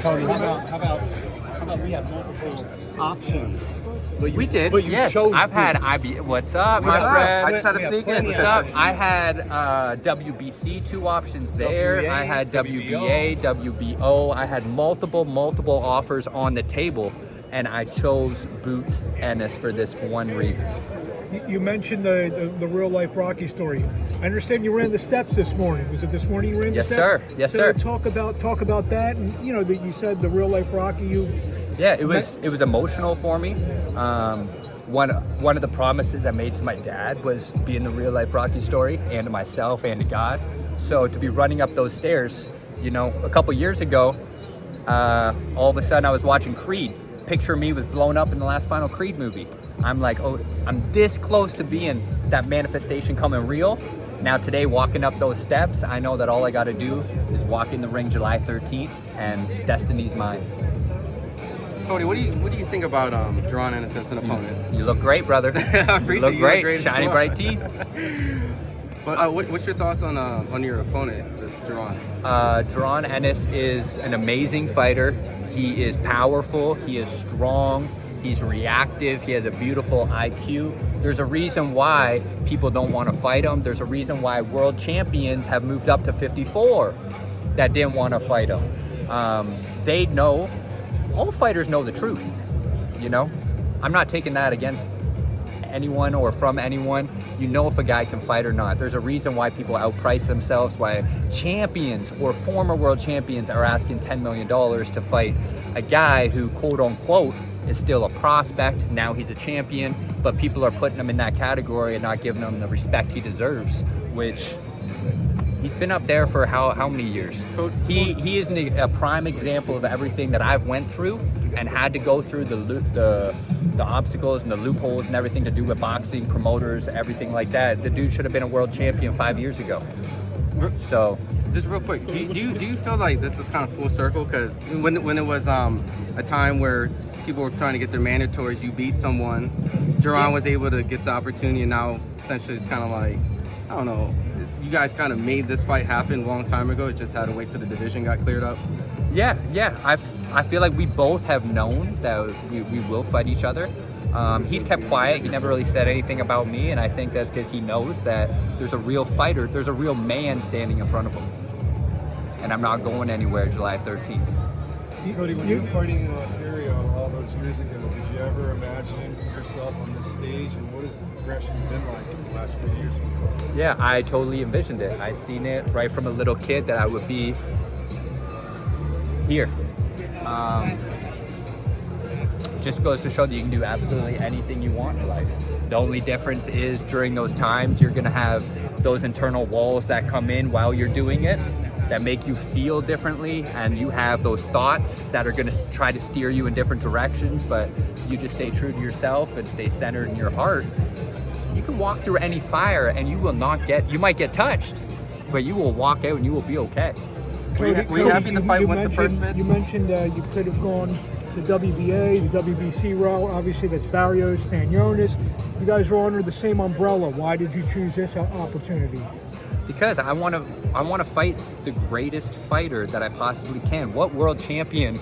Cody, how about we have multiple options? We did. But you yes, chose I've had Boots. IB. What's up, my up? friend? I just had to sneak in. What's up? I had WBC, 2 options there. WBA, I had WBA, WBO. I had multiple offers on the table, and I chose Boots Ennis for this one reason. You mentioned the real life Rocky story. I understand you ran the steps this morning. Was it this morning you ran the steps? Yes, sir. Yes, so sir. Talk about that, and you know that you said the real life Rocky. Yeah, it was emotional for me. One of the promises I made to my dad was be in the real life Rocky story, and to myself and to God. So to be running up those stairs, you know, a couple years ago, all of a sudden I was watching Creed. Picture of me was blown up in the last final Creed movie. I'm like, oh, I'm this close to being that manifestation coming real. Now today, walking up those steps, I know that all I got to do is walk in the ring July 13th, and destiny's mine. Cody, what do you think about Jaron Ennis as an opponent? You look great, brother. I appreciate You look you. great, shiny bright teeth. But what's your thoughts on your opponent, just Jaron? Jaron Ennis is an amazing fighter. He is powerful. He is strong. He's reactive. He has a beautiful IQ. There's a reason why people don't want to fight him. There's a reason why world champions have moved up to 54 that didn't want to fight him. They know, all fighters know the truth, you know? I'm not taking that against anyone or from anyone. You know if a guy can fight or not. There's a reason why people outprice themselves, why champions or former world champions are asking $10 million to fight a guy who, quote unquote, is still a prospect. Now he's a champion, but people are putting him in that category and not giving him the respect he deserves, which he's been up there for how many years? He is a prime example of everything that I've went through and had to go through the obstacles and the loopholes and everything to do with boxing, promoters, everything like that. The dude should have been a world champion 5 years ago. So just real quick, do you feel like this is kind of full circle? Because when it was a time where people were trying to get their mandatories, you beat someone, Jaron was able to get the opportunity, and now essentially it's kind of like, I don't know, you guys kind of made this fight happen a long time ago. It just had to wait till the division got cleared up. Yeah. I feel like we both have known that we will fight each other. He's kept quiet. He never really said anything about me, and I think that's because he knows that there's a real fighter, there's a real man standing in front of him. And I'm not going anywhere July 13th. Cody, when you were fighting in Ontario all those years ago, did you ever imagine yourself on this stage, and what has the progression been like in the last few years for you? Yeah, I totally envisioned it. I seen it right from a little kid that I would be here. Just goes to show that you can do absolutely anything you want in life. The only difference is during those times, you're gonna have those internal walls that come in while you're doing it that make you feel differently, and you have those thoughts that are gonna try to steer you in different directions, but you just stay true to yourself and stay centered in your heart. You can walk through any fire and you might get touched, but you will walk out and you will be okay. Were you happy the fight went to first bits? You mentioned you could have gone the WBA, the WBC route. Obviously, that's Barrios, Stanionis. You guys are under the same umbrella. Why did you choose this opportunity? Because I want to fight the greatest fighter that I possibly can. What world champion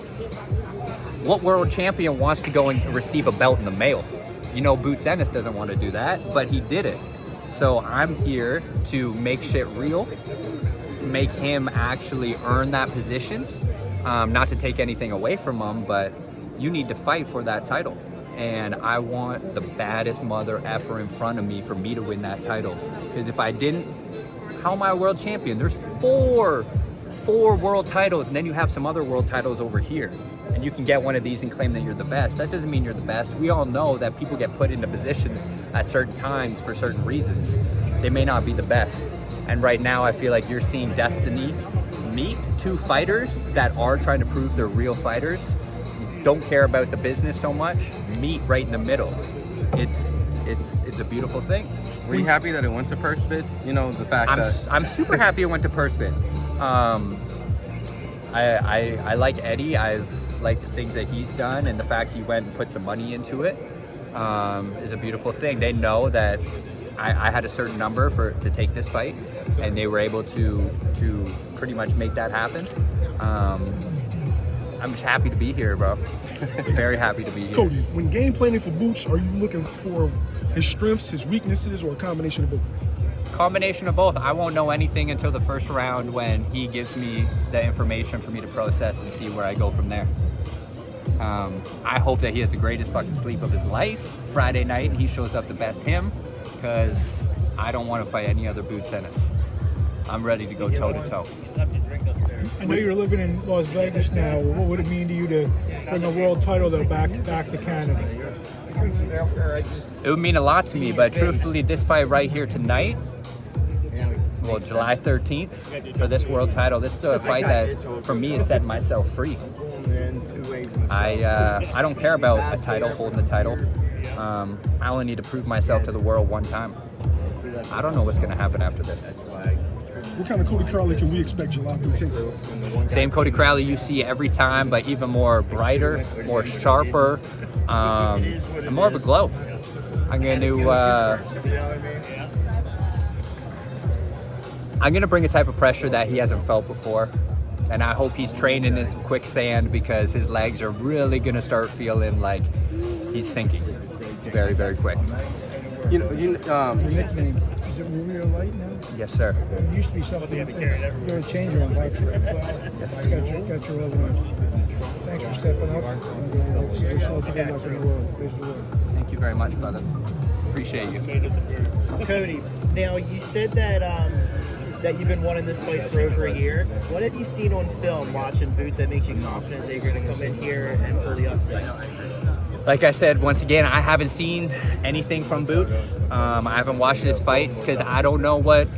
wants to go and receive a belt in the mail? You know, Boots Ennis doesn't want to do that, but he did it. So I'm here to make shit real, make him actually earn that position. Not to take anything away from him, but you need to fight for that title. And I want the baddest mother effer in front of me for me to win that title. Because if I didn't, how am I a world champion? There's four world titles, and then you have some other world titles over here. And you can get one of these and claim that you're the best. That doesn't mean you're the best. We all know that people get put into positions at certain times for certain reasons. They may not be the best. And right now, I feel like you're seeing destiny meet two fighters that are trying to prove they're real fighters, don't care about the business so much, meet right in the middle. It's a beautiful thing. Were you happy that it went to purse bids? You know, the fact I'm super happy it went to purse bid. I like Eddie. I've liked the things that he's done, and the fact he went and put some money into it is a beautiful thing. They know that I had a certain number to take this fight, and they were able to pretty much make that happen. I'm just happy to be here, bro. Very happy to be here. Cody, when game planning for Boots, are you looking for his strengths, his weaknesses, or a combination of both? Combination of both. I won't know anything until the first round when he gives me the information for me to process and see where I go from there. I hope that he has the greatest fucking sleep of his life Friday night and he shows up the best him, because I don't want to fight any other Boots Ennis. I'm ready to go toe to toe. I know you're living in Las Vegas now. What would it mean to you to bring a world title though back to Canada? It would mean a lot to me, but truthfully, this fight right here tonight, well, July 13th, for this world title, this is a fight that, for me, is setting myself free. I don't care about a title, holding the title. I only need to prove myself to the world one time. I don't know what's going to happen after this. What kind of Cody Crowley can we expect July 13th? Same Cody Crowley you see every time, but even more brighter, more sharper, and more of a glow. I'm going to bring a type of pressure that he hasn't felt before, and I hope he's training in some quicksand, because his legs are really going to start feeling like he's sinking very, very quick. Your nickname, is it Maria Light now? Yes, sir. It used to be something. You're a changer on bikes. Got your other one. Thanks for stepping up. Wish all the good luck in the world. Thank you very much, brother. Appreciate you. Cody, now you said that that you've been wanting this fight for over a year. What have you seen on film watching Boots that makes you confident that you're going to come in here and pull the upset? Like I said, once again, I haven't seen anything from Boots. I haven't watched his fights because I don't know what.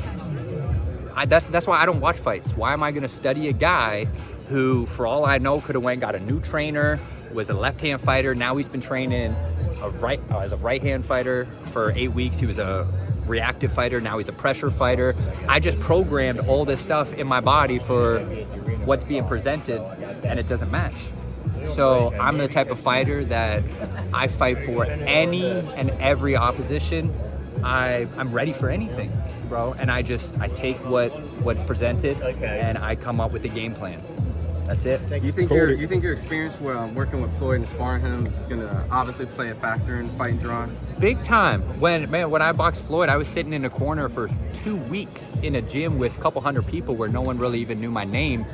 That's why I don't watch fights. Why am I going to study a guy who, for all I know, could have went and got a new trainer, was a left-hand fighter. Now he's been training as a right-hand fighter for 8 weeks. He was a reactive fighter. Now he's a pressure fighter. I just programmed all this stuff in my body for what's being presented, and it doesn't match. So I'm the type of fighter that I fight for any and every opposition. I'm ready for anything, bro. And I take what's presented and I come up with a game plan. That's it. You think your experience working with Floyd and sparring him is gonna obviously play a factor in fighting Jaron? Big time. When I boxed Floyd, I was sitting in a corner for 2 weeks in a gym with a couple hundred people where no one really even knew my name,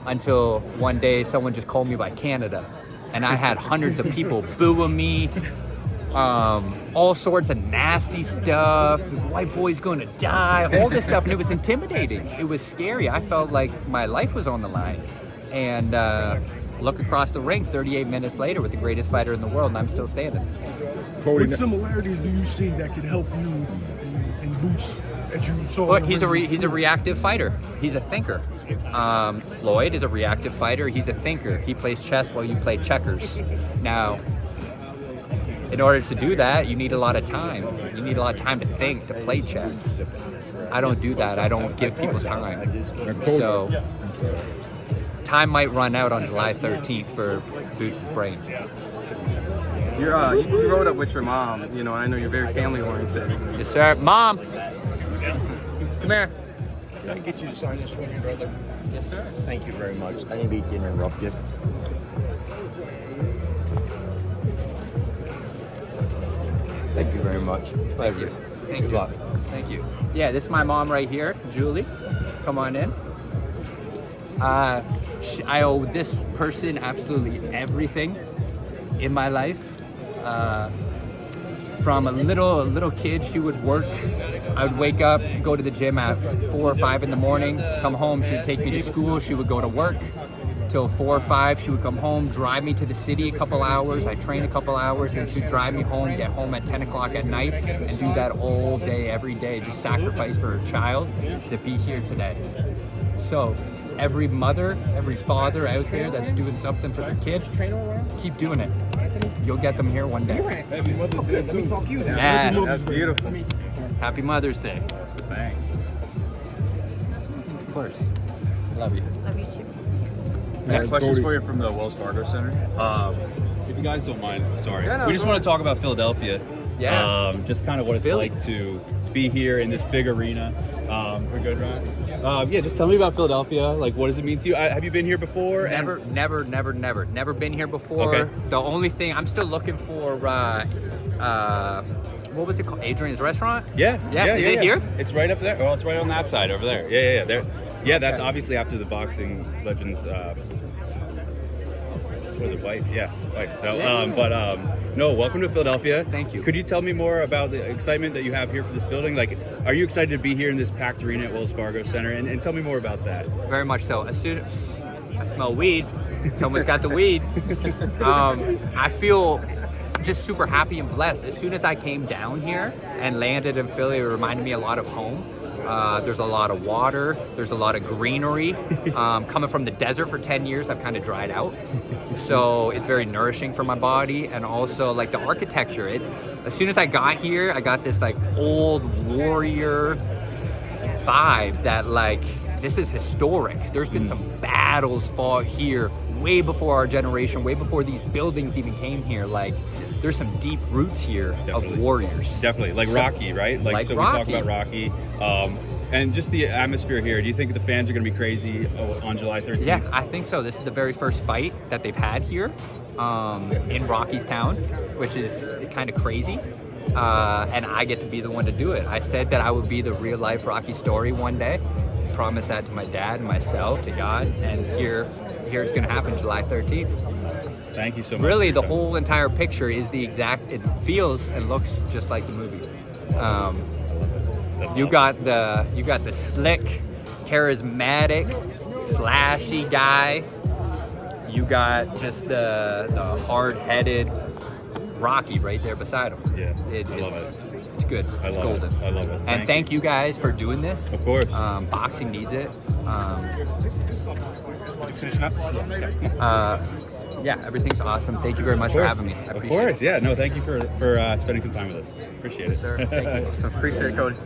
until one day someone just called me by Canada, and I had hundreds of people booing me, all sorts of nasty stuff. The white boy's gonna die, all this stuff, and it was intimidating. It was scary. I felt like my life was on the line. And look across the ring 38 minutes later with the greatest fighter in the world, and I'm still standing. What similarities do you see that could help you in Boots that you saw? Look, he's a reactive fighter. He's a thinker. Floyd is a reactive fighter. He's a thinker. He plays chess while you play checkers. Now, in order to do that, you need a lot of time. You need a lot of time to think, to play chess. I don't do that. I don't give people time. So time might run out on July 13th for Boots' brain. You rode up with your mom, and I know you're very family oriented. Yes, sir. Mom! Come here. Can I get you to sign this for me, brother? Yes, sir. Thank you very much. I didn't mean to interrupt you. Thank you very much. Pleasure. Thank you. Thank you. Yeah, this is my mom right here, Julie. Come on in. I owe this person absolutely everything in my life. From a little kid, she would work. I would wake up, go to the gym at 4 or 5 in the morning, come home, she'd take me to school, she would go to work till 4 or 5, she would come home, drive me to the city a couple hours, I train a couple hours, then she'd drive me home, get home at 10 o'clock at night, and do that all day, every day, just sacrifice for her child to be here today. So, every mother, every father out there that's doing something for their kids, keep doing it. You'll get them here one day. Happy Mother's Day. Let me talk to you now. Yes. That's beautiful. Happy Mother's Day. Thanks. Of course. Love you. Love you too. Next questions for you from the Wells Fargo Center. If you guys don't mind, sorry. We just want to talk about Philadelphia. Yeah. Just kind of what it's Philly. like to be here in this big arena. We're good, Ryan? Yeah, just tell me about Philadelphia. Like, what does it mean to you? Have you been here before? Never been here before. Okay. The only thing I'm still looking for, what was it called? Adrian's Restaurant? Yeah. Is it here? It's right up there. Well, it's right on that side over there. Yeah. There. Yeah, that's obviously after the boxing legends. Was it White? Yes, White. So, no, welcome to Philadelphia. Thank you. Could you tell me more about the excitement that you have here for this building? Like, are you excited to be here in this packed arena at Wells Fargo Center? And tell me more about that. Very much so. As soon I smell weed, someone's got the weed. I feel just super happy and blessed. As soon as I came down here and landed in Philly, it reminded me a lot of home. There's a lot of water. There's a lot of greenery. Coming from the desert for 10 years, I've kind of dried out. So it's very nourishing for my body. And also like the architecture, as soon as I got here, I got this like old warrior vibe that like, this is historic. There's been some battles fought here way before our generation, way before these buildings even came here. Like, there's some deep roots here of warriors. Definitely, like Rocky, right? Like so Rocky. We talk about Rocky. And just the atmosphere here. Do you think the fans are going to be crazy on July 13th? Yeah, I think so. This is the very first fight that they've had here in Rocky's town, which is kind of crazy. And I get to be the one to do it. I said that I would be the real life Rocky story one day. Promised that to my dad and myself, to God, and here it's going to happen July 13th. Thank you so much. Really, the whole entire picture is the exact. It feels and looks just like the movie. You got the slick, charismatic, flashy guy. You got just the hard-headed Rocky right there beside him. Yeah, I love it. It's good. It's golden. I love it. And thank you guys for doing this. Of course. Boxing needs it. Yeah, everything's awesome. Thank you very much for having me. I appreciate Of course. it. Yeah. No, thank you for spending some time with us. Appreciate it. Sir, thank you. Appreciate it, Cody.